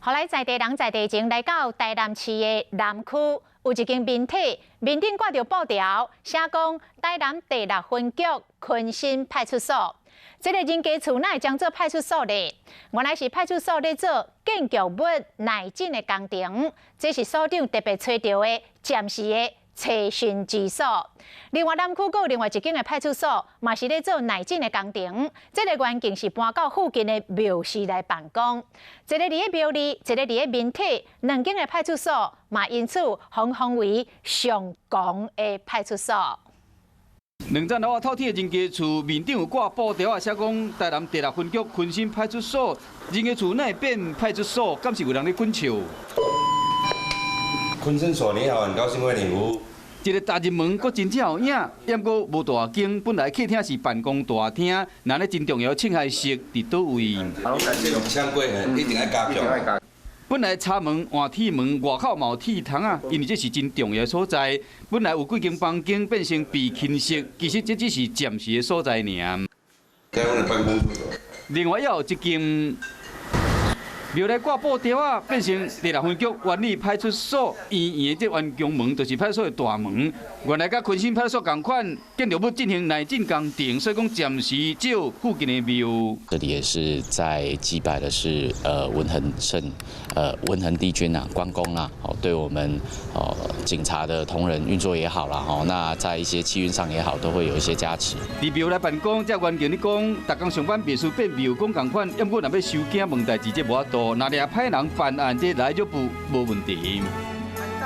后来在地人在地前来到台南市的南区，有一间面体，面顶挂着布条，写讲台南第6分局昆新派出所。这个人家厝哪会将做派出所呢？原来是派出所咧做建筑物内诊的工程，这是所长特别找到的暂时的查询居所。另外，南区还有另外一间的派出所，嘛是咧做内诊的工程。这个原件是搬到附近的庙寺来办公。一个伫咧庙里，一个伫咧面体，两间的派出所嘛因此封为上公的派出所。2层楼透天的人家厝面顶有挂布条写讲台南第6分局昆新派出所。人家厝哪会变派出所？敢是有人咧滚笑？昆新所你好，很高兴为你服务。一个大入门，阁真正有影，也毋过无大间。本来客厅是办公大厅，那咧真重要庆海室伫倒位？这种枪柜一定要加强。本来插门、换铁门，外口嘛有铁窗啊，因为这是真重要的所在。本来有几间房间变成被侵蚀，其实这只是暂时的所在尔。另外还有一间。庙内挂布条啊，变成第6分局原理派出所圆圆的这圆宫门，就是派出所的大门。原来甲昆新派出所同款，建筑物进行内检工程，所以讲暂时照附近的庙。这里也是在祭拜的是文恒帝君啊，关公啊，对我们警察的同仁运作也好啦，那在一些气运上也好，都会有一些加持。伫庙内办公，这原件你讲，逐工上班别墅变庙公同款，要不若要收件问代志，这无法度。那俩歹人办案，这来就无问题。